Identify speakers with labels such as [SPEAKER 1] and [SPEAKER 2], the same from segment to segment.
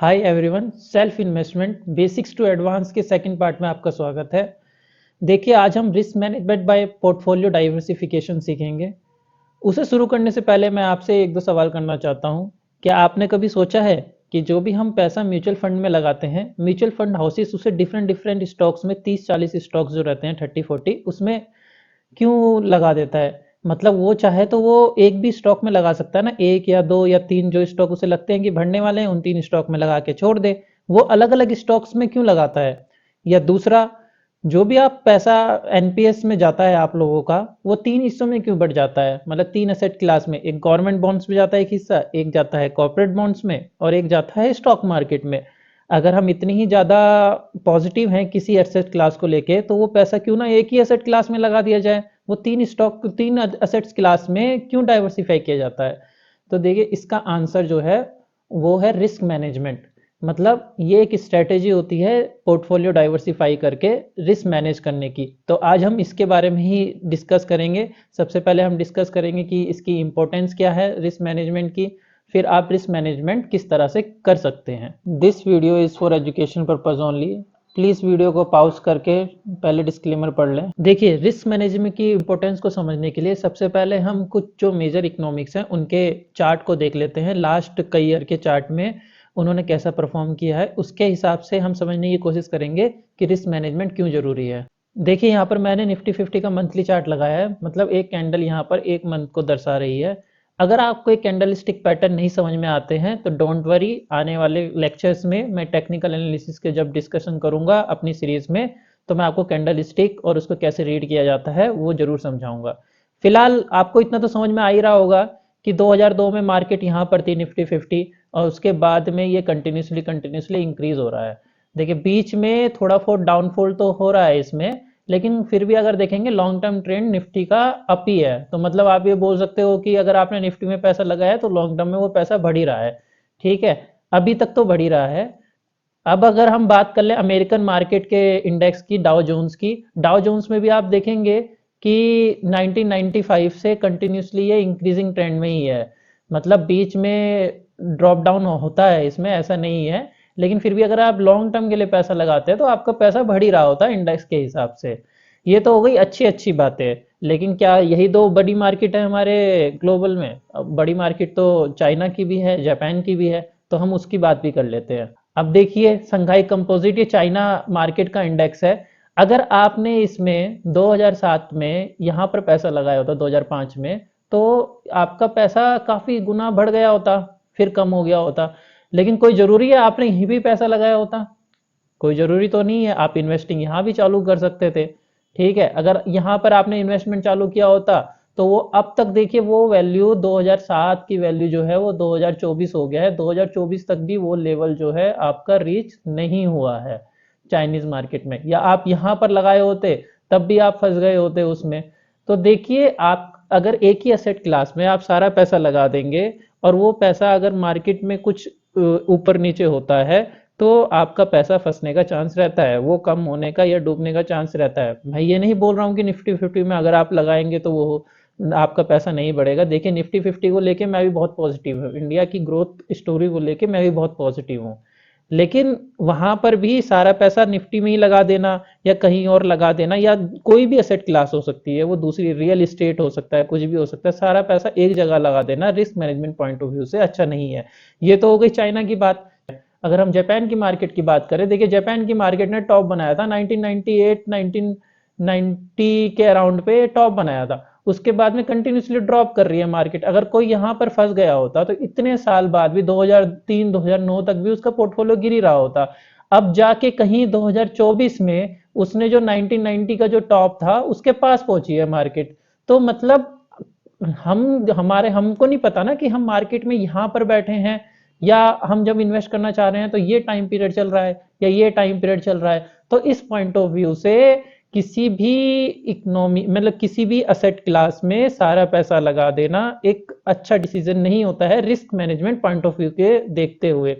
[SPEAKER 1] Hi everyone, self investment basics to advance के second part में आपका स्वागत है। देखिए, आज हम risk management by portfolio diversification सीखेंगे। उसे शुरू करने से पहले मैं आपसे एक दो सवाल करना चाहता हूँ। क्या आपने कभी सोचा है कि जो भी हम पैसा म्यूचुअल फंड में लगाते हैं, म्यूचुअल फंड हाउसेस उसे डिफरेंट डिफरेंट स्टॉक्स में 30-40 स्टॉक्स जो रहते हैं 30-40 उसमें क्यों लगा देता है? मतलब वो चाहे तो वो एक भी स्टॉक में लगा सकता है ना, एक या दो या तीन जो स्टॉक उसे लगते हैं कि बढ़ने वाले हैं उन तीन स्टॉक में लगा के छोड़ दे। वो अलग अलग स्टॉक्स में क्यों लगाता है? या दूसरा, जो भी आप पैसा एनपीएस में जाता है आप लोगों का, वो तीन हिस्सों में क्यों बढ़ जाता है? मतलब तीन एसेट क्लास में, एक गवर्नमेंट बॉन्ड्स में जाता है एक हिस्सा, एक जाता है कॉर्पोरेट बॉन्ड्स में और एक जाता है स्टॉक मार्केट में। अगर हम इतनी ही ज़्यादा पॉजिटिव हैं किसी एसेट क्लास को लेके, तो वो पैसा क्यों ना एक ही एसेट क्लास में लगा दिया जाए। वो तीन एसेट्स क्लास में क्यों डाइवर्सिफाई किया जाता है? तो देखिए, इसका आंसर जो है वो है रिस्क मैनेजमेंट। मतलब ये एक स्ट्रेटेजी होती है पोर्टफोलियो डाइवर्सिफाई करके रिस्क मैनेज करने की। तो आज हम इसके बारे में ही डिस्कस करेंगे। सबसे पहले हम डिस्कस करेंगे कि इसकी इंपॉर्टेंस क्या है रिस्क मैनेजमेंट की, फिर आप रिस्क मैनेजमेंट किस तरह से कर सकते हैं। This video is for education purpose only. Please video को पॉज करके पहले डिस्क्लेमर पढ़ लें। देखिए, रिस्क मैनेजमेंट की इंपॉर्टेंस को समझने के लिए सबसे पहले हम कुछ जो मेजर इकोनॉमिक्स हैं उनके चार्ट को देख लेते हैं। लास्ट कई ईयर के चार्ट में उन्होंने कैसा परफॉर्म किया है, उसके हिसाब से हम समझने की कोशिश करेंगे कि रिस्क मैनेजमेंट क्यों जरूरी है। देखिए, यहाँ पर मैंने निफ्टी 50 का मंथली चार्ट लगाया है। मतलब एक कैंडल यहाँ पर एक मंथ को दर्शा रही है। अगर आपको एक कैंडल स्टिक पैटर्न नहीं समझ में आते हैं तो डोंट वरी, आने वाले लेक्चर्स में मैं टेक्निकल एनालिसिस के जब डिस्कशन करूंगा अपनी सीरीज में, तो मैं आपको कैंडल स्टिक और उसको कैसे रीड किया जाता है वो जरूर समझाऊंगा। फिलहाल आपको इतना तो समझ में आ ही रहा होगा कि 2002 में मार्केट यहाँ पर थी निफ्टी 50, और उसके बाद में ये कंटिन्यूसली कंटिन्यूसली इंक्रीज हो रहा है। देखिए, बीच में थोड़ा बहुत डाउनफॉल तो हो रहा है इसमें, लेकिन फिर भी अगर देखेंगे लॉन्ग टर्म ट्रेंड निफ्टी का अप ही है। तो मतलब आप ये बोल सकते हो कि अगर आपने निफ्टी में पैसा लगाया है तो लॉन्ग टर्म में वो पैसा बढ़ ही रहा है। ठीक है, अभी तक तो बढ़ ही रहा है। अब अगर हम बात कर लें अमेरिकन मार्केट के इंडेक्स की, डाउ जोन्स की, डाउ जोन्स में भी आप देखेंगे कि 1995 से कंटिन्यूसली ये इंक्रीजिंग ट्रेंड में ही है। मतलब बीच में ड्रॉप डाउन होता है इसमें, ऐसा नहीं है। लेकिन फिर भी अगर आप लॉन्ग टर्म के लिए पैसा लगाते हैं तो आपका पैसा बढ़ ही रहा होता है इंडेक्स के हिसाब से। ये तो हो गई अच्छी अच्छी बातें। लेकिन क्या यही दो बड़ी मार्केट है हमारे ग्लोबल में? अब बड़ी मार्केट तो चाइना की भी है, जापान की भी है, तो हम उसकी बात भी कर लेते हैं। अब देखिए, संघाई कंपोजिट ये चाइना मार्केट का इंडेक्स है। अगर आपने इसमें 2007 में यहाँ पर पैसा लगाया होता 2005 में, तो आपका पैसा काफ़ी गुना बढ़ गया होता, फिर कम हो गया होता। लेकिन कोई ज़रूरी है आपने यहीं भी पैसा लगाया होता? कोई ज़रूरी तो नहीं है। आप इन्वेस्टिंग यहाँ भी चालू कर सकते थे। ठीक है, अगर यहाँ पर आपने इन्वेस्टमेंट चालू किया होता तो वो अब तक देखिए वो वैल्यू 2007 की वैल्यू जो है वो 2024 हो गया है। 2024 तक भी वो लेवल जो है आपका रीच नहीं हुआ है चाइनीज मार्केट में। या आप यहाँ पर लगाए होते तब भी आप फंस गए होते उसमें। तो देखिए, आप अगर एक ही एसेट क्लास में आप सारा पैसा लगा देंगे और वो पैसा अगर मार्केट में कुछ ऊपर नीचे होता है, तो आपका पैसा फंसने का चांस रहता है, वो कम होने का या डूबने का चांस रहता है। मैं ये नहीं बोल रहा हूँ कि निफ्टी 50 में अगर आप लगाएंगे तो वो आपका पैसा नहीं बढ़ेगा। देखिए, निफ्टी 50 को लेके मैं भी बहुत पॉजिटिव हूँ, इंडिया की ग्रोथ स्टोरी को लेके मैं भी बहुत पॉजिटिव हूँ। लेकिन वहां पर भी सारा पैसा निफ्टी में ही लगा देना या कहीं और लगा देना, या कोई भी एसेट क्लास हो सकती है, वो दूसरी रियल एस्टेट हो सकता है, कुछ भी हो सकता है, सारा पैसा एक जगह लगा देना risk management point of view से अच्छा नहीं है। ये तो हो गई चाइना की बात। अगर हम जापान की मार्केट की बात करें, देखिए जापान की मार्केट ने टॉप बनाया था 1998 1990 के अराउंड पे टॉप बनाया था। उसके बाद में कंटिन्यूसली ड्रॉप कर रही है मार्केट। अगर कोई यहाँ पर फंस गया होता तो इतने साल बाद भी 2003 2009 तक भी उसका पोर्टफोलियो गिर ही रहा होता। अब जाके कहीं 2024 में उसने जो 1990 का जो टॉप था उसके पास पहुंची है मार्केट। तो मतलब हमको नहीं पता ना कि हम मार्केट में यहाँ पर बैठे हैं, या हम जब इन्वेस्ट करना चाह रहे हैं तो ये टाइम पीरियड चल रहा है या ये टाइम पीरियड चल रहा है। तो इस पॉइंट ऑफ व्यू से किसी भी इकोनॉमी, मतलब किसी भी असेट क्लास में सारा पैसा लगा देना एक अच्छा डिसीजन नहीं होता है risk management point of view के देखते हुए।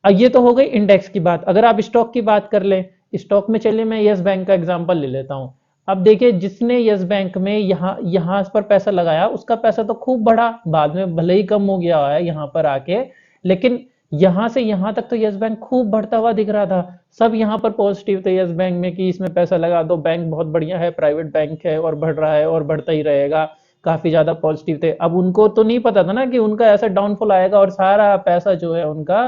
[SPEAKER 1] अब ये तो हो गई इंडेक्स की बात। अगर आप स्टॉक की बात कर लें, स्टॉक में चलिए मैं यस बैंक का एग्जांपल ले लेता हूं। अब देखिए, जिसने यस बैंक में यहाँ पर पैसा लगाया उसका पैसा तो खूब बढ़ा, बाद में भले ही कम हो गया है यहाँ पर आके। लेकिन यहां से यहां तक तो यस बैंक खूब बढ़ता हुआ दिख रहा था। सब यहां पर पॉजिटिव थे यस बैंक में कि इसमें पैसा लगा दो, बैंक बहुत बढ़िया है, प्राइवेट बैंक है और बढ़ रहा है और बढ़ता ही रहेगा। काफी ज्यादा पॉजिटिव थे। अब उनको तो नहीं पता था ना कि उनका ऐसा डाउनफॉल आएगा और सारा पैसा जो है उनका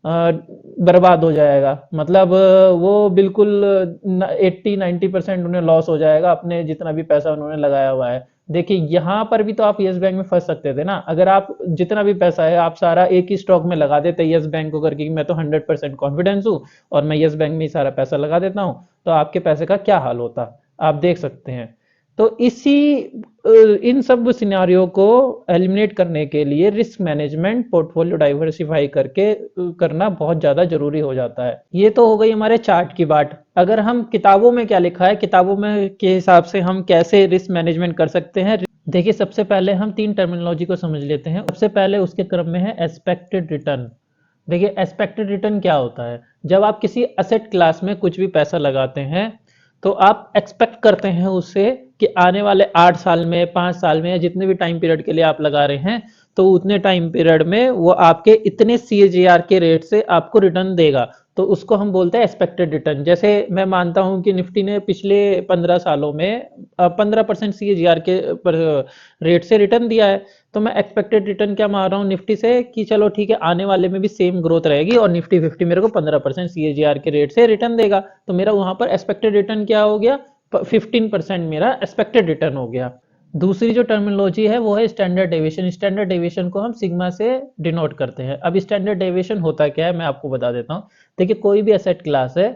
[SPEAKER 1] बर्बाद हो जाएगा। मतलब वो बिल्कुल 80-90% उन्हें लॉस हो जाएगा, अपने जितना भी पैसा उन्होंने लगाया हुआ है। देखिए यहाँ पर भी तो आप यस बैंक में फंस सकते थे ना। अगर आप जितना भी पैसा है आप सारा एक ही स्टॉक में लगा देते यस बैंक को करके कि मैं तो 100% कॉन्फिडेंस हूँ और मैं यस बैंक में ही सारा पैसा लगा देता हूँ, तो आपके पैसे का क्या हाल होता आप देख सकते हैं। तो इन सब सिनेरियो को एलिमिनेट करने के लिए रिस्क मैनेजमेंट पोर्टफोलियो डाइवर्सिफाई करके करना बहुत ज़्यादा ज़रूरी हो जाता है। ये तो हो गई हमारे चार्ट की बात। अगर हम किताबों में क्या लिखा है, किताबों में के हिसाब से हम कैसे रिस्क मैनेजमेंट कर सकते हैं। देखिए सबसे पहले हम तीन टर्मिनोलॉजी को समझ लेते हैं। सबसे पहले उसके क्रम में है एक्सपेक्टेड रिटर्न। देखिए एक्सपेक्टेड रिटर्न क्या होता है, जब आप किसी असेट क्लास में कुछ भी पैसा लगाते हैं तो आप एक्सपेक्ट करते हैं उससे कि आने वाले 8 साल में, 5 साल में या जितने भी टाइम पीरियड के लिए आप लगा रहे हैं तो उतने टाइम पीरियड में वो आपके इतने CAGR के रेट से आपको रिटर्न देगा। तो उसको हम बोलते हैं एक्सपेक्टेड रिटर्न। जैसे मैं मानता हूं कि निफ्टी ने पिछले 15 सालों में 15% CAGR के रेट से रिटर्न दिया है। तो मैं एक्सपेक्टेड रिटर्न क्या मान रहा हूँ निफ्टी से कि चलो ठीक है आने वाले में भी सेम ग्रोथ रहेगी और निफ्टी 50 मेरे को 15% CAGR के रेट से रिटर्न देगा। तो मेरा वहां पर एक्सपेक्टेड रिटर्न क्या हो गया, 15% मेरा एक्सपेक्टेड रिटर्न हो गया। दूसरी जो टर्मिनोलॉजी है वो है स्टैंडर्ड डेविएशन। स्टैंडर्ड डेविएशन को हम सिग्मा से डिनोट करते हैं। अब स्टैंडर्ड डेविएशन होता क्या है मैं आपको बता देता हूँ। देखिए कोई भी एसेट क्लास है,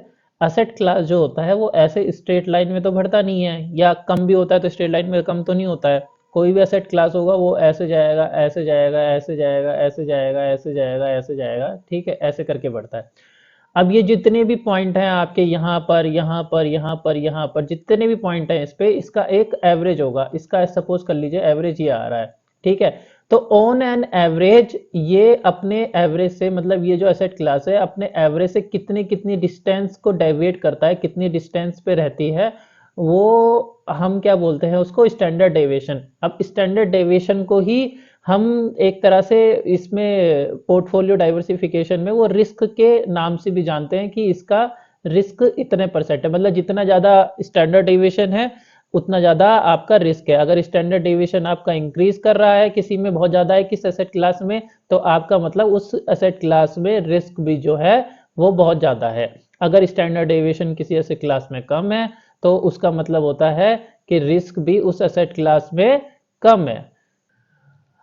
[SPEAKER 1] एसेट क्लास जो होता है वो ऐसे स्ट्रेट लाइन में तो बढ़ता नहीं है, या कम भी होता है तो स्ट्रेट लाइन में कम तो नहीं होता है। कोई भी एसेट क्लास होगा वो ऐसे जाएगा, ऐसे जाएगा, ऐसे जाएगा, ऐसे जाएगा, ऐसे जाएगा, ऐसे जाएगा, ठीक है, ऐसे करके बढ़ता है। अब ये जितने भी पॉइंट हैं आपके यहाँ पर, यहाँ पर, यहाँ पर, यहाँ पर, जितने भी पॉइंट हैं इस पे, इसका एक एवरेज होगा। इसका सपोज कर लीजिए एवरेज ये आ रहा है, ठीक है। तो ऑन एन एवरेज ये अपने एवरेज से, मतलब ये जो एसेट क्लास है अपने एवरेज से कितनी कितनी डिस्टेंस को डेविएट करता है, कितनी डिस्टेंस पे रहती है, वो हम क्या बोलते हैं उसको, स्टैंडर्ड डेविएशन। अब स्टैंडर्ड डेविएशन को ही हम एक तरह से इसमें पोर्टफोलियो डाइवर्सिफिकेशन में वो रिस्क के नाम से भी जानते हैं कि इसका रिस्क इतने परसेंट है। मतलब जितना ज्यादा स्टैंडर्ड डेविएशन है उतना ज्यादा आपका रिस्क है। अगर स्टैंडर्ड डेविएशन आपका इंक्रीज कर रहा है किसी में बहुत ज्यादा है किस एसेट क्लास में, तो आपका मतलब उस एसेट क्लास में रिस्क भी जो है वो बहुत ज्यादा है। अगर स्टैंडर्ड डेविएशन किसी एसेट क्लास में कम है तो उसका मतलब होता है कि रिस्क भी उस एसेट क्लास में कम है।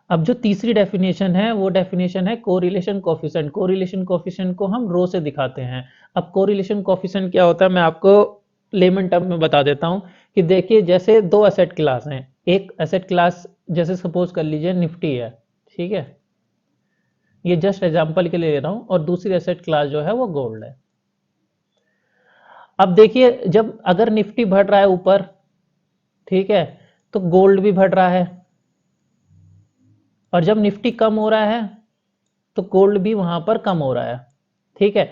[SPEAKER 1] अब जो तीसरी डेफिनेशन है वो डेफिनेशन है कोरिलेशन कोफिशिएंट। कोरिलेशन कोफिशिएंट को हम रो से दिखाते हैं। अब कोरिलेशन कोफिशिएंट क्या होता है मैं आपको लेमन टर्म में बता देता हूं कि देखिए जैसे दो एसेट क्लास हैं। एक एसेट क्लास जैसे सपोज कर लीजिए निफ्टी है, ठीक है, ये जस्ट एग्जांपल के लिए ले रहा हूं, और दूसरी एसेट क्लास जो है वो गोल्ड है। अब देखिए जब अगर निफ्टी बढ़ रहा है ऊपर, ठीक है, तो गोल्ड भी बढ़ रहा है, और जब निफ्टी कम हो रहा है तो गोल्ड भी वहां पर कम हो रहा है, ठीक है।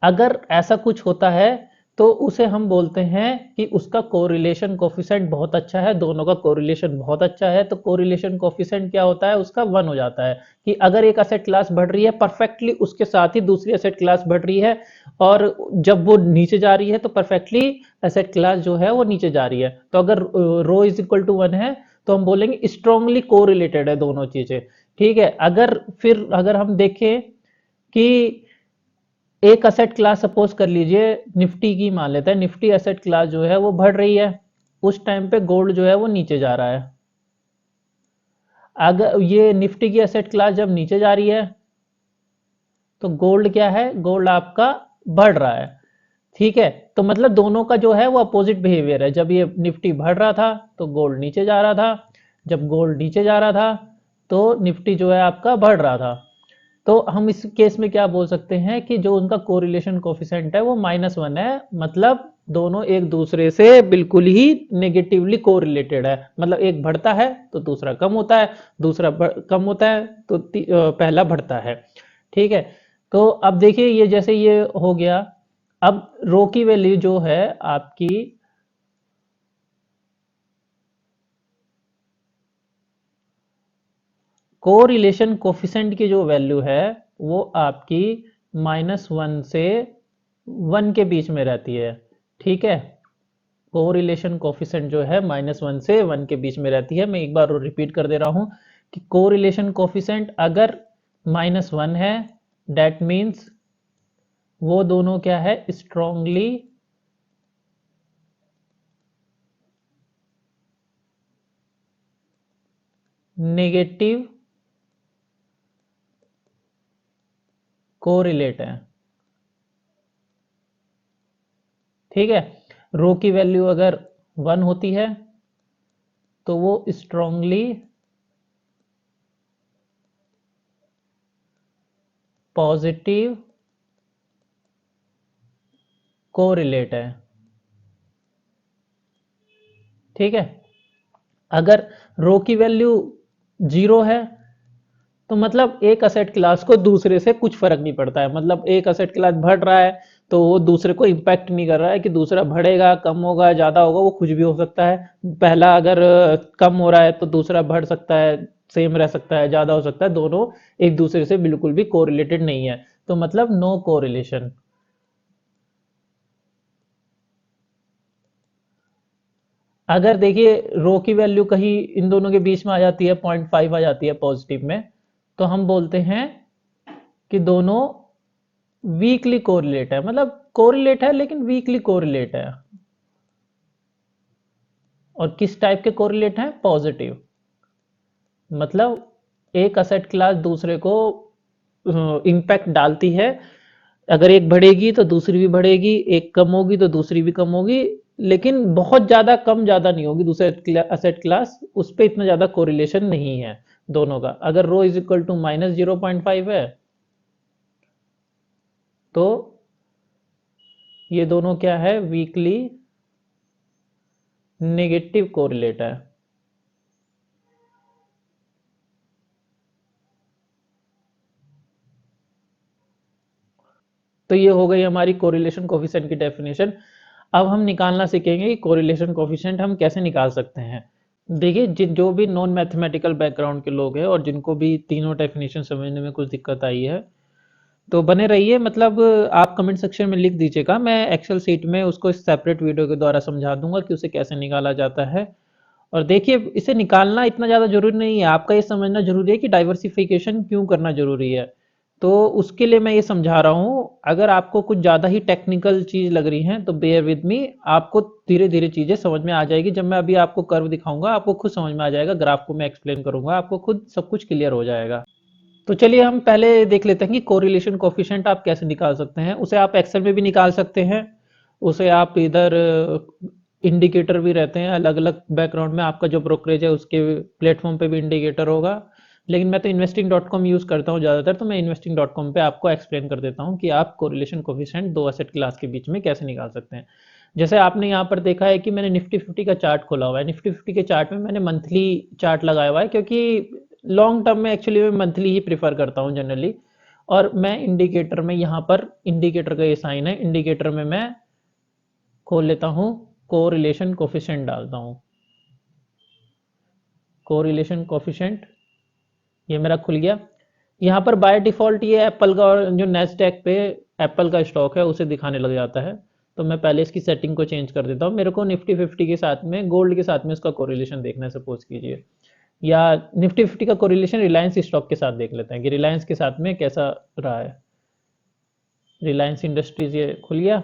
[SPEAKER 1] अगर ऐसा कुछ होता है तो उसे हम बोलते हैं कि उसका कोरिलेशन कोफिशिएंट बहुत अच्छा है, दोनों का कोरिलेशन बहुत अच्छा है। तो कोरिलेशन कोफिशिएंट क्या होता है उसका 1 हो जाता है कि अगर एक एसेट क्लास बढ़ रही है परफेक्टली उसके साथ ही दूसरी एसेट क्लास बढ़ रही है, और जब वो नीचे जा रही है तो परफेक्टली एसेट क्लास जो है वो नीचे जा रही है। तो अगर रो इज इक्वल टू 1 है तो हम बोलेंगे स्ट्रांगली कोरिलेटेड है दोनों चीजें, ठीक है। अगर हम देखें कि एक असेट क्लास सपोज कर लीजिए निफ्टी की मान लेते हैं, निफ्टी असेट क्लास जो है वो बढ़ रही है, उस टाइम पे गोल्ड जो है वो नीचे जा रहा है। अगर ये निफ्टी की असेट क्लास जब नीचे जा रही है तो गोल्ड क्या है, गोल्ड आपका बढ़ रहा है, ठीक है। तो मतलब दोनों का जो है वो अपोजिट बिहेवियर है। जब ये निफ्टी बढ़ रहा था तो गोल्ड नीचे जा रहा था, जब गोल्ड नीचे जा रहा था तो निफ्टी जो है आपका बढ़ रहा था। तो हम इस केस में क्या बोल सकते हैं कि जो उनका कोरिलेशन कोफिशिएंट है वो -1 है। मतलब दोनों एक दूसरे से बिल्कुल ही नेगेटिवली कोरिलेटेड है। मतलब एक बढ़ता है तो दूसरा कम होता है, दूसरा कम होता है तो पहला बढ़ता है, ठीक है। तो अब देखिए ये जैसे ये हो गया। अब रो की वैल्यू जो है आपकी, कोरिलेशन कोफिशिएंट की जो वैल्यू है वो आपकी -1 से 1 के बीच में रहती है। ठीक है, कोरिलेशन कोफिशिएंट जो है -1 से 1 के बीच में रहती है। मैं एक बार और रिपीट कर दे रहा हूं कि कोरिलेशन कोफिशिएंट अगर -1 है, दैट मीन्स वो दोनों क्या है, स्ट्रांगली नेगेटिव कोरिलेट है। ठीक है, रो की वैल्यू अगर 1 होती है तो वो स्ट्रांगली पॉजिटिव कोरिलेट है। ठीक है, अगर रो की वैल्यू 0 है तो मतलब एक असेट क्लास को दूसरे से कुछ फर्क नहीं पड़ता है। मतलब एक असेट क्लास बढ़ रहा है तो वो दूसरे को इम्पैक्ट नहीं कर रहा है कि दूसरा बढ़ेगा, कम होगा, ज्यादा होगा, वो कुछ भी हो सकता है। पहला अगर कम हो रहा है तो दूसरा बढ़ सकता है, सेम रह सकता है, ज्यादा हो सकता है। दोनों एक दूसरे से बिल्कुल भी कोरिलेटेड नहीं है, तो मतलब नो कोरिलेशन। अगर देखिए रो की वैल्यू कहीं इन दोनों के बीच में आ जाती है, 0.5 आ जाती है पॉजिटिव में, तो हम बोलते हैं कि दोनों वीकली कोरिलेट है। मतलब कोरिलेट है लेकिन वीकली कोरिलेट है। और किस टाइप के कोरिलेट हैं? पॉजिटिव। मतलब एक असेट क्लास दूसरे को इम्पैक्ट डालती है। अगर एक बढ़ेगी तो दूसरी भी बढ़ेगी, एक कम होगी तो दूसरी भी कम होगी, लेकिन बहुत ज्यादा कम ज्यादा नहीं होगी। दूसरे असेट क्लास उस पर इतना ज्यादा कोरिलेशन नहीं है दोनों का। अगर रो इज इक्वल टू -0.5 है तो ये दोनों क्या है? वीकली नेगेटिव कोरिलेट है। तो ये हो गई हमारी कोरिलेशन कोफिशिएंट की डेफिनेशन। अब हम निकालना सीखेंगे कि कोरिलेशन कोफिशिएंट हम कैसे निकाल सकते हैं। देखिए जिन जो भी नॉन मैथमेटिकल बैकग्राउंड के लोग हैं और जिनको भी तीनों डेफिनेशन समझने में कुछ दिक्कत आई है तो बने रहिए। मतलब आप कमेंट सेक्शन में लिख दीजिएगा, मैं एक्सेल सीट में उसको सेपरेट वीडियो के द्वारा समझा दूंगा कि उसे कैसे निकाला जाता है। और देखिए इसे निकालना इतना ज़्यादा जरूरी नहीं है, आपका ये समझना जरूरी है कि डाइवर्सिफिकेशन क्यों करना जरूरी है। तो उसके लिए मैं ये समझा रहा हूँ। अगर आपको कुछ ज़्यादा ही टेक्निकल चीज़ लग रही है तो बेयर विद मी, आपको धीरे धीरे चीज़ें समझ में आ जाएगी। जब मैं अभी आपको कर्व दिखाऊंगा आपको खुद समझ में आ जाएगा, ग्राफ को मैं एक्सप्लेन करूंगा आपको खुद सब कुछ क्लियर हो जाएगा। तो चलिए हम पहले देख लेते हैं कि कोरिलेशन कोफिशिएंट आप कैसे निकाल सकते हैं। उसे आप एक्सेल में भी निकाल सकते हैं, उसे आप इधर इंडिकेटर भी रहते हैं अलग अलग बैकग्राउंड में। आपका जो ब्रोकरेज है उसके प्लेटफॉर्म पे भी इंडिकेटर होगा, लेकिन मैं तो investing.com यूज़ करता हूँ ज़्यादातर, तो मैं investing.com पे आपको एक्सप्लेन कर देता हूँ कि आप कोरिलेशन कोफिशिएंट दो असेट क्लास के बीच में कैसे निकाल सकते हैं। जैसे आपने यहाँ पर देखा है कि मैंने निफ्टी 50 का चार्ट खोला हुआ है। निफ्टी 50 के चार्ट में मैंने मंथली चार्ट लगाया हुआ है, क्योंकि लॉन्ग टर्म में एक्चुअली मैं मंथली ही प्रीफर करता हूँ जनरली। और मैं इंडिकेटर में यहाँ पर इंडिकेटर का ये साइन है, इंडिकेटर में मैं खोल लेता हूँ, कोरिलेशन कोफिशिएंट डालता हूँ। कोरिलेशन कोफिशिएंट ये मेरा खुल गया। यहाँ पर बाय डिफॉल्ट ये एप्पल का, और जो नेस्डैक पे एप्पल का स्टॉक है उसे दिखाने लग जाता है। तो मैं पहले इसकी सेटिंग को चेंज कर देता हूँ। मेरे को निफ्टी 50 के साथ में गोल्ड के साथ में इसका कोरिलेशन देखना है सपोज कीजिए, या निफ्टी 50 का कोरिलेशन रिलायंस स्टॉक के साथ देख लेते हैं कि रिलायंस के साथ में कैसा रहा है। रिलायंस इंडस्ट्रीज ये खुल गया।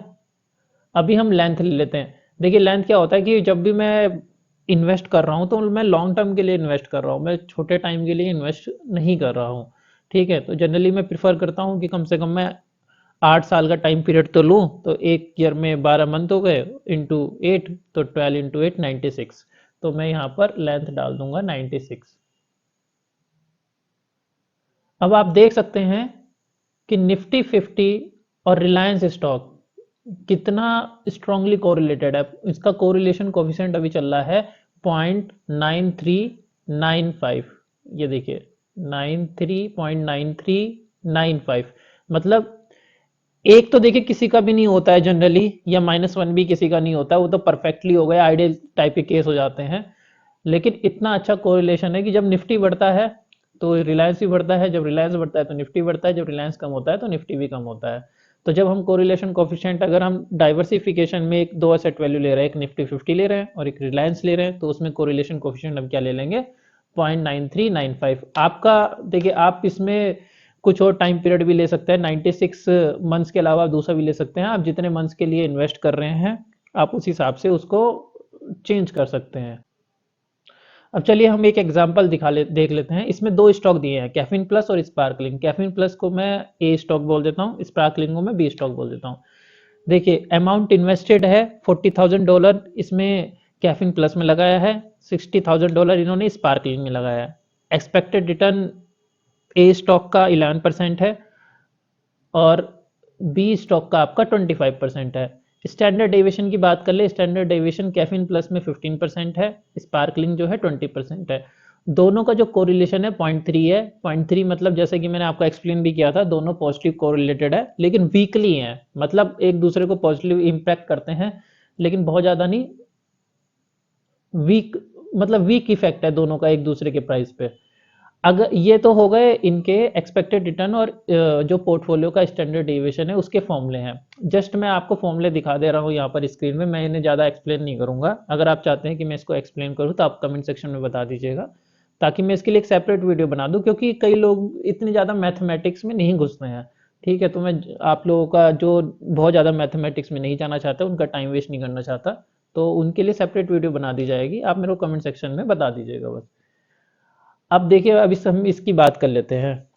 [SPEAKER 1] अभी हम लेंथ ले लेते हैं। देखिए लेंथ क्या होता है कि जब भी मैं इन्वेस्ट कर रहा हूँ तो मैं लॉन्ग टर्म के लिए इन्वेस्ट कर रहा हूँ, मैं छोटे टाइम के लिए इन्वेस्ट नहीं कर रहा हूँ। ठीक है, तो जनरली मैं प्रिफर करता हूँ कि कम से कम मैं 8 साल का टाइम पीरियड तो लूँ। तो एक ईयर में 12 मंथ हो गए, इंटू 8, तो 12 × 8 96। तो मैं यहाँ पर लेंथ डाल दूंगा 96। अब आप देख सकते हैं कि निफ्टी 50 और रिलायंस स्टॉक कितना स्ट्रांगली कोरिलेटेड है। इसका कोरिलेशन कोफिशिएंट अभी चल रहा है 0.9395। ये देखिए 93.9395। मतलब एक तो देखिए किसी का भी नहीं होता है जनरली, या -1 भी किसी का नहीं होता है, वो तो परफेक्टली हो गया, आइडियल टाइप के केस हो जाते हैं। लेकिन इतना अच्छा कोरिलेशन है कि जब निफ्टी बढ़ता है तो रिलायंस भी बढ़ता है, जब रिलायंस बढ़ता है तो निफ्टी बढ़ता है, जब रिलायंस कम होता है तो निफ्टी भी कम होता है। तो जब हम कोरिलेशन कोफिशिएंट, अगर हम डाइवर्सिफिकेशन में एक दो एसेट वैल्यू ले रहे हैं, एक निफ्टी 50 ले रहे हैं और एक रिलायंस ले रहे हैं, तो उसमें कोरिलेशन कोफिशिएंट हम क्या ले लेंगे, 0.9395। आपका देखिए, आप इसमें कुछ और टाइम पीरियड भी ले सकते हैं, 96 मंथ्स के अलावा दूसरा भी ले सकते हैं। आप जितने मंथ्स के लिए इन्वेस्ट कर रहे हैं आप उस हिसाब से उसको चेंज कर सकते हैं। अब चलिए हम एक एग्जांपल देख लेते हैं। इसमें दो स्टॉक दिए हैं, कैफीन प्लस और स्पार्कलिंग। कैफीन प्लस को मैं ए स्टॉक बोल देता हूँ, स्पार्कलिंग को मैं बी स्टॉक बोल देता हूँ। देखिए अमाउंट इन्वेस्टेड है $40,000, इसमें कैफीन प्लस में लगाया है, $60,000 इन्होंने स्पार्कलिंग में लगाया है। एक्सपेक्टेड रिटर्न ए स्टॉक का 11% है और बी स्टॉक का आपका 25% है। स्टैंडर्ड डेविएशन की बात कर ले, स्टैंडर्ड डेविएशन कैफीन प्लस में 15% है, स्पार्कलिंग जो है 20% है। दोनों का जो कोरिलेशन है 0.3 है। 0.3 मतलब जैसे कि मैंने आपको एक्सप्लेन भी किया था, दोनों पॉजिटिव कोरिलेटेड है लेकिन वीकली है, मतलब एक दूसरे को पॉजिटिव इंपैक्ट करते हैं लेकिन बहुत ज़्यादा नहीं, वीक, मतलब वीक इफेक्ट है दोनों का एक दूसरे के प्राइस पे। अगर ये तो हो गए इनके एक्सपेक्टेड रिटर्न और जो पोर्टफोलियो का स्टैंडर्ड डेविएशन है उसके फॉर्मूले हैं। जस्ट मैं आपको फॉर्मूले दिखा दे रहा हूँ यहाँ पर स्क्रीन में, मैं इन्हें ज़्यादा एक्सप्लेन नहीं करूँगा। अगर आप चाहते हैं कि मैं इसको एक्सप्लेन करूँ तो आप कमेंट सेक्शन में बता दीजिएगा, ताकि मैं इसके लिए एक सेपरेट वीडियो बना दूँ, क्योंकि कई लोग इतनी ज़्यादा मैथमेटिक्स में नहीं घुसते हैं। ठीक है, तो मैं आप लोगों का जो बहुत ज़्यादा मैथमेटिक्स में नहीं जाना चाहता, उनका टाइम वेस्ट नहीं करना चाहता, तो उनके लिए सेपरेट वीडियो बना दी जाएगी। आप मेरे को कमेंट सेक्शन में बता दीजिएगा बस। अब देखिए, अब इस हम इसकी बात कर लेते हैं।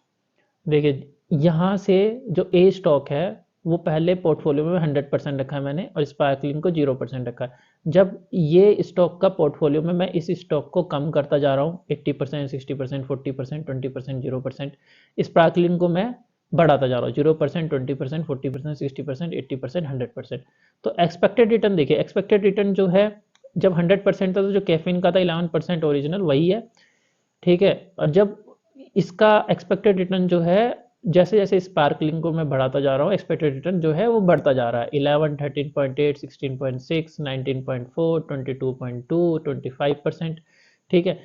[SPEAKER 1] देखिए यहाँ से जो ए स्टॉक है वो पहले पोर्टफोलियो में 100% रखा है मैंने और स्पार्कलिंग को 0% रखा है। जब ये स्टॉक का पोर्टफोलियो में मैं इस स्टॉक को कम करता जा रहा हूँ 80%, 60%, 40%, 20%, 0%, स्पार्कलिंग को मैं बढ़ाता जा रहा हूँ 0%, 20%, 40%, 60%, 80%, 100%। तो एक्सपेक्टेड रिटर्न देखिए, एक्सपेक्टेड रिटर्न जो है जब 100% था तो जो कैफीन का था 11% ओरिजिनल वही है। ठीक है, और जब इसका एक्सपेक्टेड रिटर्न जो है, जैसे जैसे स्पार्कलिंग को मैं बढ़ाता जा रहा हूँ, एक्सपेक्टेड रिटर्न जो है वो बढ़ता जा रहा है, 11, 13.8, 16.6, 19.4, 22.2, 25%। ठीक है,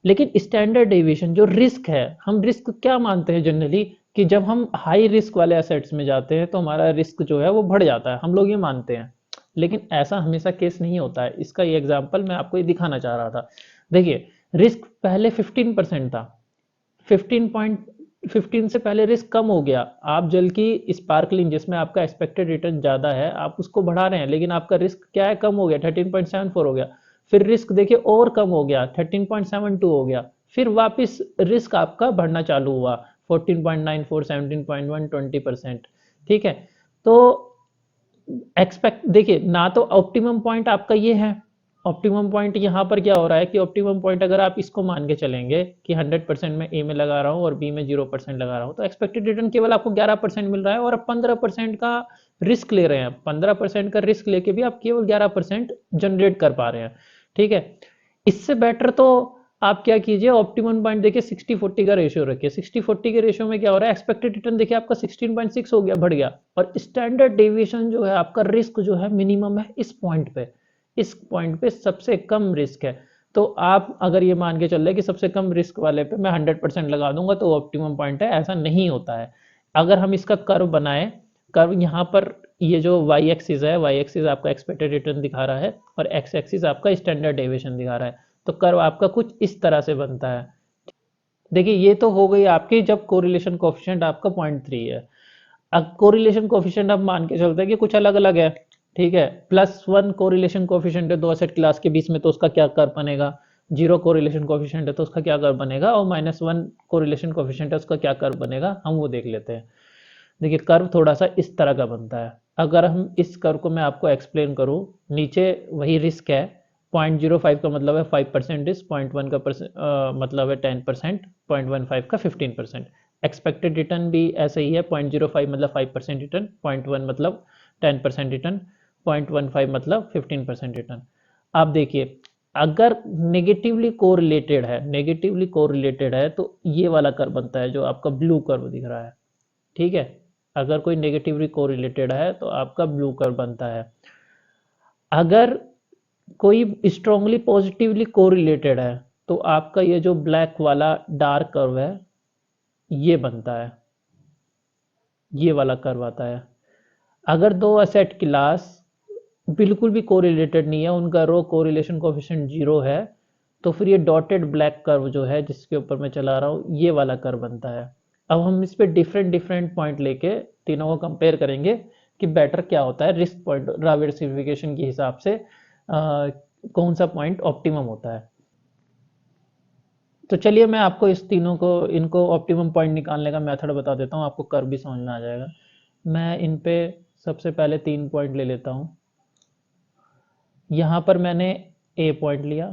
[SPEAKER 1] लेकिन स्टैंडर्ड डेविएशन जो रिस्क है, हम रिस्क क्या मानते हैं जनरली, कि जब हम हाई रिस्क वाले एसेट्स में जाते हैं तो हमारा रिस्क जो है वो बढ़ जाता है, हम लोग ये मानते हैं। लेकिन ऐसा हमेशा केस नहीं होता है। इसका ये एग्जाम्पल मैं आपको ये दिखाना चाह रहा था। देखिए रिस्क पहले 15% था, 15 से पहले रिस्क कम हो गया। आप जल की स्पार्कलिंग जिसमें आपका एक्सपेक्टेड रिटर्न ज़्यादा है, आप उसको बढ़ा रहे हैं लेकिन आपका रिस्क क्या है, कम हो गया, 13.74 हो गया। फिर रिस्क देखिए और कम हो गया, 13.72 हो गया। फिर वापस रिस्क आपका बढ़ना चालू हुआ, 14.94, 17.1, 20%। ठीक है, तो एक्सपेक्ट देखिए ना, तो ऑप्टिमम पॉइंट आपका ये है। ऑप्टिमम पॉइंट यहाँ पर क्या हो रहा है कि ऑप्टिमम पॉइंट अगर आप इसको मान के चलेंगे कि 100% में ए में लगा रहा हूँ और बी में 0% लगा रहा हूँ, तो एक्सपेक्टेड रिटर्न केवल आपको 11% मिल रहा है और आप 15% का रिस्क ले रहे हैं। 15% का रिस्क लेके भी आप केवल 11% जनरेट कर पा रहे हैं। ठीक है, इससे बेटर तो आप क्या कीजिए, ऑप्टिमम पॉइंट देखिए 60-40 का रेशियो रखिए। 60-40 के रेशियो में क्या हो रहा है, एक्सपेक्टेड रिटर्न देखिए आपका 16.6 हो गया, बढ़ गया, और स्टैंडर्ड डेविएशन जो है आपका, रिस्क जो है मिनिमम है इस पॉइंट पे, इस पॉइंट पे सबसे कम रिस्क है। तो आप अगर ये मान के चल रहे कि सबसे कम रिस्क वाले पे मैं 100% लगा दूंगा तो ऑप्टिमम पॉइंट है, ऐसा नहीं होता है। अगर हम इसका कर्व बनाए, कर्व यहाँ पर ये जो वाई एक्सिस है, वाई एक्सिस आपका एक्सपेक्टेड रिटर्न दिखा रहा है और एक्स एक्सिस आपका स्टैंडर्ड डेविएशन दिखा रहा है, तो कर्व आपका कुछ इस तरह से बनता है। देखिए ये तो हो गई आपकी जब कोरिलेशन कोफिशिएंट आपका 0.3 है। अब कोरिलेशन कोफिशिएंट आप मान के चलते हैं कि कुछ अलग अलग है। ठीक है, +1 कोरिलेशन कोफिशिएंट है दो एसेट क्लास के बीच में, तो उसका क्या कर्व बनेगा। 0 कोरिलेशन कोफिशिएंट है तो उसका क्या कर्व बनेगा, और -1 कोरिलेशन कोफिशिएंट है उसका क्या कर्व बनेगा, हम वो देख लेते हैं। देखिए कर्व थोड़ा सा इस तरह का बनता है। अगर हम इस कर्व को मैं आपको एक्सप्लेन करूँ, नीचे वही रिस्क है, 0.05 का मतलब है 5% रिस्क, 0.1 का मतलब है 10%, 0.15 का 15%। एक्सपेक्टेड रिटर्न भी ऐसे ही है, 0.05 मतलब 5% रिटर्न, 0.1 मतलब 10% रिटर्न, 0.15 मतलब 15% रिटर्न। आप देखिए अगर नेगेटिवली कोरिलेटेड है, नेगेटिवली कोरिलेटेड है तो ये वाला कर्व बनता है जो आपका ब्लू कर्व दिख रहा है। ठीक है, अगर कोई नेगेटिवली कोरिलेटेड है तो आपका ब्लू कर्व बनता है। अगर कोई स्ट्रांगली पॉजिटिवली कोरिलेटेड है तो आपका ये जो ब्लैक वाला डार्क कर्व है ये बनता है, ये वाला कर्व आता है। अगर दो एसेट क्लास बिल्कुल भी कोरिलेटेड नहीं है, उनका रो कोरिलेशन कोएफिशिएंट 0 है, तो फिर ये डॉटेड ब्लैक कर्व जो है जिसके ऊपर मैं चला रहा हूँ, ये वाला कर्व बनता है। अब हम इस पे डिफरेंट डिफरेंट पॉइंट लेके तीनों को कंपेयर करेंगे कि बेटर क्या होता है रिस्क पॉइंट डाइवर्सिफिकेशन के हिसाब से, कौन सा पॉइंट ऑप्टिमम होता है। तो चलिए मैं आपको इस तीनों को, इनको ऑप्टिमम पॉइंट निकालने का मेथड बता देता हूँ, आपको कर्व भी समझ में आ जाएगा। मैं इन पे सबसे पहले 3 पॉइंट ले लेता हूँ। यहाँ पर मैंने ए पॉइंट लिया,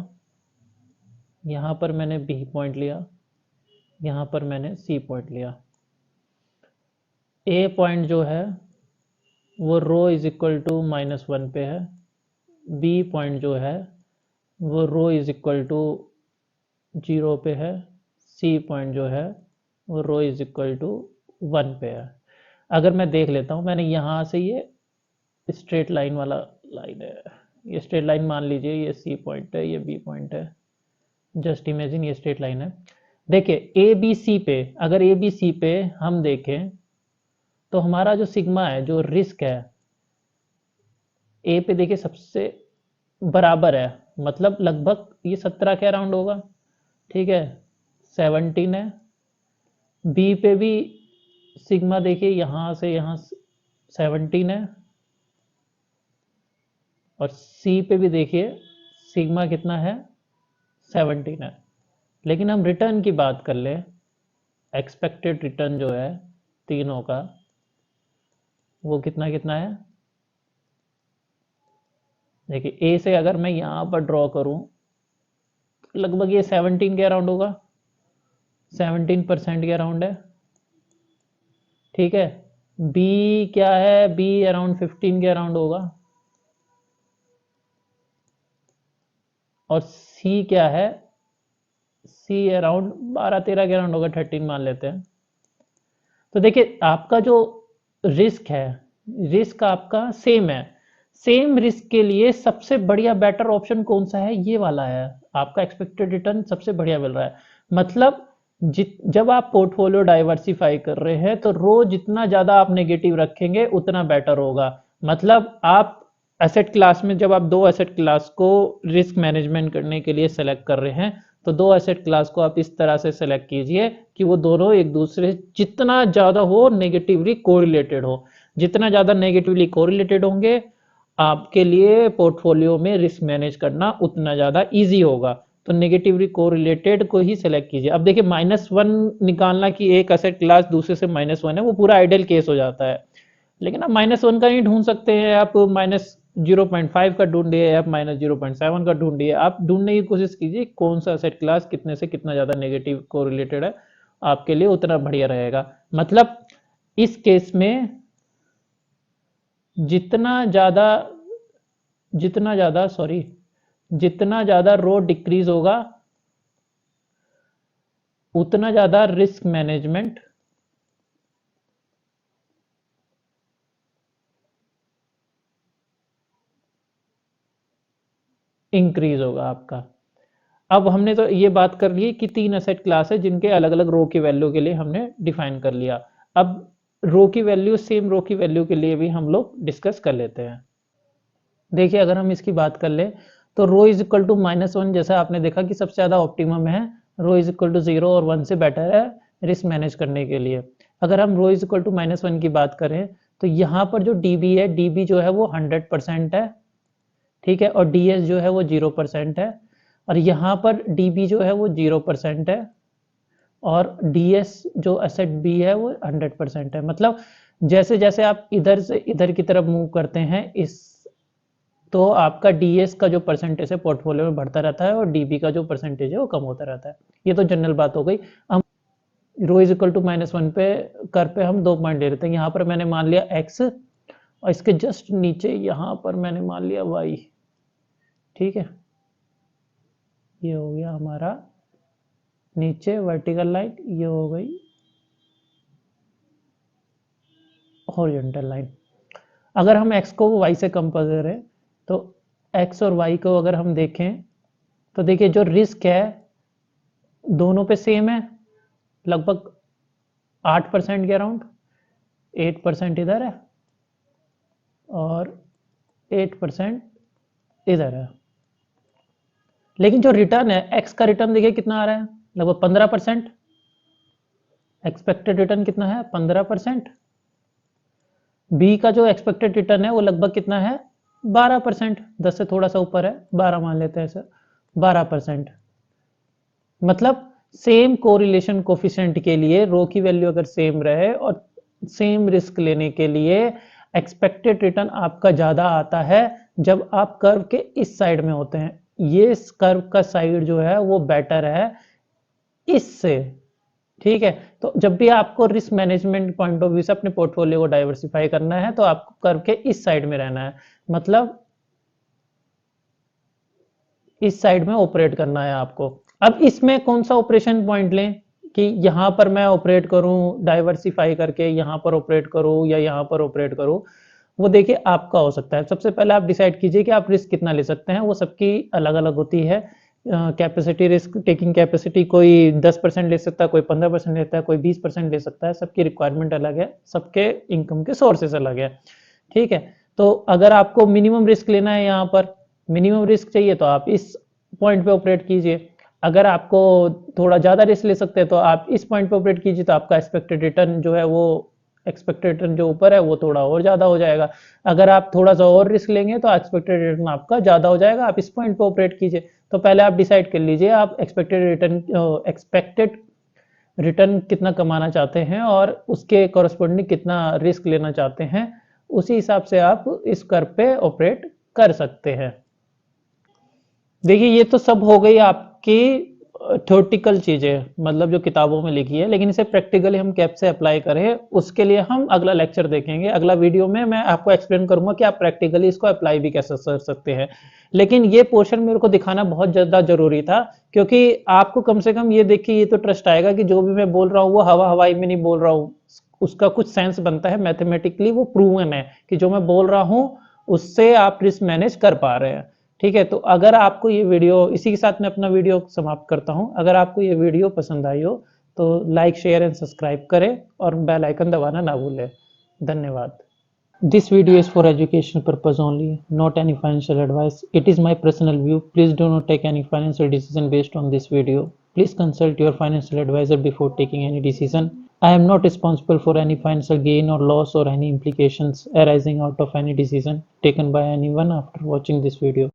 [SPEAKER 1] यहाँ पर मैंने बी पॉइंट लिया, यहाँ पर मैंने सी पॉइंट लिया। ए पॉइंट जो है वो रो इज इक्वल टू -1 पे है, बी पॉइंट जो है वो रो इज इक्वल टू 0 पे है, सी पॉइंट जो है वो रो इज इक्वल टू 1 पे है। अगर मैं देख लेता हूँ, मैंने यहाँ से ये स्ट्रेट लाइन वाला लाइन है, ये स्ट्रेट लाइन मान लीजिए, ये सी पॉइंट है, ये बी पॉइंट है, जस्ट इमेजिन ये स्ट्रेट लाइन है। देखिए ए बी सी पे, अगर ए बी सी पे हम देखें तो हमारा जो सिग्मा है, जो रिस्क है, ए पे देखिए सबसे बराबर है, मतलब लगभग ये 17 के अराउंड होगा, ठीक है, 17 है। बी पे भी सिग्मा देखिए यहाँ से यहाँ 17 है, और सी पे भी देखिए सिग्मा कितना है, 17 है। लेकिन हम रिटर्न की बात कर लें, एक्सपेक्टेड रिटर्न जो है तीनों का, वो कितना कितना है। देखिए ए से अगर मैं यहाँ पर ड्रॉ करूँ, लगभग ये 17 के अराउंड होगा, 17% के अराउंड है, ठीक है। बी क्या है, बी अराउंड 15 के अराउंड होगा, और सी क्या है, सी अराउंड 12-13 के अराउंड होगा, 13 मान लेते हैं। तो देखिए आपका जो रिस्क है, रिस्क आपका सेम है, सेम रिस्क के लिए सबसे बढ़िया बेटर ऑप्शन कौन सा है, ये वाला है। आपका एक्सपेक्टेड रिटर्न सबसे बढ़िया मिल रहा है, मतलब जब आप पोर्टफोलियो डाइवर्सिफाई कर रहे हैं तो रोज जितना ज्यादा आप नेगेटिव रखेंगे उतना बेटर होगा। मतलब आप एसेट क्लास में, जब आप दो एसेट क्लास को रिस्क मैनेजमेंट करने के लिए सेलेक्ट कर रहे हैं, तो दो एसेट क्लास को आप इस तरह से सेलेक्ट कीजिए कि वो दोनों एक दूसरे जितना ज़्यादा हो नेगेटिवली कोरिलेटेड हो। जितना ज़्यादा नेगेटिवली कोरिलेटेड होंगे, आपके लिए पोर्टफोलियो में रिस्क मैनेज करना उतना ज़्यादा इजी होगा। तो नेगेटिवली कोरिलेटेड को ही सेलेक्ट कीजिए। अब देखिए -1 निकालना कि एक एसेट क्लास दूसरे से -1 है, वो पूरा आइडियल केस हो जाता है। लेकिन आप -1 का नहीं ढूंढ सकते हैं, आप -0.5 का ढूंढिए, आप -0.7 का ढूंढिए, आप ढूंढने की कोशिश कीजिए कौन सा एसेट क्लास कितने से कितना ज़्यादा नेगेटिव कोरिलेटेड है, आपके लिए उतना बढ़िया रहेगा। मतलब इस केस में जितना ज़्यादा जितना ज़्यादा रो डिक्रीज होगा, उतना ज़्यादा रिस्क मैनेजमेंट इंक्रीज होगा आपका। अब हमने तो ये बात कर ली कि 3 एसेट क्लास है जिनके अलग अलग रो की वैल्यू के लिए हमने डिफाइन कर लिया। अब रो की वैल्यू, सेम रो की वैल्यू के लिए भी हम लोग डिस्कस कर लेते हैं। देखिए अगर हम इसकी बात कर ले तो रो इज इक्वल टू -1, जैसा आपने देखा कि सबसे ज़्यादा ऑप्टिमम है, रो इज इक्वल टू 0 और 1 से बेटर है रिस्क मैनेज करने के लिए। अगर हम रो इज इक्वल टू -1 की बात करें तो यहाँ पर जो डीबी है, डीबी जो है वो 100% है, ठीक है, और डीएस जो है वो 0% है, और यहाँ पर डीबी जो है वो 0% है, और डीएस जो एसेट बी है वो 100% है। मतलब जैसे जैसे आप इधर से इधर की तरफ मूव करते हैं, इस तो आपका डीएस का जो परसेंटेज है पोर्टफोलियो में बढ़ता रहता है, और डीबी का जो परसेंटेज है वो कम होता रहता है। ये तो जनरल बात हो गई। हम रो इज इक्वल टू -1 पे कर पे हम 2 पॉइंट ले लेते हैं। यहाँ पर मैंने मान लिया एक्स, और इसके जस्ट नीचे यहाँ पर मैंने मान लिया वाई, ठीक है। ये हो गया हमारा नीचे वर्टिकल लाइन, ये हो गई हॉरिजॉन्टल लाइन। अगर हम x को y से कंपेयर करें तो x और y को अगर हम देखें तो देखिए जो रिस्क है दोनों पे सेम है, लगभग 8% के अराउंड, 8% इधर है और 8% इधर है। लेकिन जो रिटर्न है, एक्स का रिटर्न देखिए कितना आ रहा है, लगभग 15%। एक्सपेक्टेड रिटर्न कितना है, 15%। बी का जो एक्सपेक्टेड रिटर्न है वो लगभग कितना है, 12%। 10 से थोड़ा सा ऊपर है, 12 मान लेते हैं सर, 12%। मतलब सेम कोरिलेशन कोफिशिएंट के लिए रो की वैल्यू अगर सेम रहे और सेम रिस्क लेने के लिए एक्सपेक्टेड रिटर्न आपका ज्यादा आता है जब आप कर्व के इस साइड में होते हैं। ये कर्व का साइड जो है वो बेटर है इससे, ठीक है। तो जब भी आपको risk management point of view से अपने पोर्टफोलियो को डाइवर्सिफाई करना है तो आपको कर्व के इस साइड में रहना है, मतलब इस साइड में ऑपरेट करना है आपको। अब इसमें कौन सा ऑपरेशन पॉइंट लें कि यहां पर मैं ऑपरेट करूं डाइवर्सिफाई करके, यहां पर ऑपरेट करूं या यहां पर ऑपरेट करूं, वो देखिए आपका हो सकता है। सबसे पहले आप डिसाइड कीजिए कि आप रिस्क कितना ले सकते हैं, वो सबकी अलग अलग होती है। कैपेसिटी, रिस्क टेकिंग कैपेसिटी कोई 10% ले सकता है, कोई 15% लेता है, कोई 20% ले सकता है। सबकी रिक्वायरमेंट अलग है, सबके इनकम के सोर्सेस अलग है, ठीक है। तो अगर आपको मिनिमम रिस्क लेना है, यहाँ पर मिनिमम रिस्क चाहिए तो आप इस पॉइंट पे ऑपरेट कीजिए। अगर आपको थोड़ा ज़्यादा रिस्क ले सकते हैं तो आप इस पॉइंट पे ऑपरेट कीजिए, तो आपका एक्सपेक्टेड रिटर्न जो है वो, एक्सपेक्टेड रिटर्न जो ऊपर है वो थोड़ा और ज़्यादा हो जाएगा। अगर आप थोड़ा सा और रिस्क लेंगे तो एक्सपेक्टेड रिटर्न आपका ज़्यादा हो जाएगा, आप इस पॉइंट पे ऑपरेट कीजिए। तो पहले आप डिसाइड कर लीजिए आप एक्सपेक्टेड रिटर्न कितना कमाना चाहते हैं और उसके कॉरस्पॉन्डिंग कितना रिस्क लेना चाहते हैं, उसी हिसाब से आप इस कर्व पे ऑपरेट कर सकते हैं। देखिए ये तो सब हो गई आपकी थ्योरेटिकल चीजें, मतलब जो किताबों में लिखी है, लेकिन इसे प्रैक्टिकली हम कैसे अप्लाई करें उसके लिए हम अगला लेक्चर देखेंगे। अगला वीडियो में मैं आपको एक्सप्लेन करूंगा कि आप प्रैक्टिकली इसको अप्लाई भी कैसे कर सकते हैं। लेकिन ये पोर्शन मेरे को दिखाना बहुत ज्यादा जरूरी था, क्योंकि आपको कम से कम ये देखिए, ये तो ट्रस्ट आएगा कि जो भी मैं बोल रहा हूँ वो हवा हवाई में नहीं बोल रहा हूँ, उसका कुछ सेंस बनता है, मैथमेटिकली वो प्रूवन है कि जो मैं बोल रहा हूँ उससे आप रिस्क मैनेज कर पा रहे हैं, ठीक है। तो अगर आपको ये वीडियो, इसी के साथ मैं अपना वीडियो समाप्त करता हूं। अगर आपको ये वीडियो पसंद आई हो तो लाइक, शेयर एंड सब्सक्राइब करें और बेल आइकन दबाना ना भूलें। धन्यवाद। This video is for educational purpose only, not any financial advice. It is my personal view. Please do not take any financial decision based on this video. Please consult your financial advisor before taking any decision. I am not responsible for any financial gain or loss or any implications arising out of any decision taken by anyone after watching this video.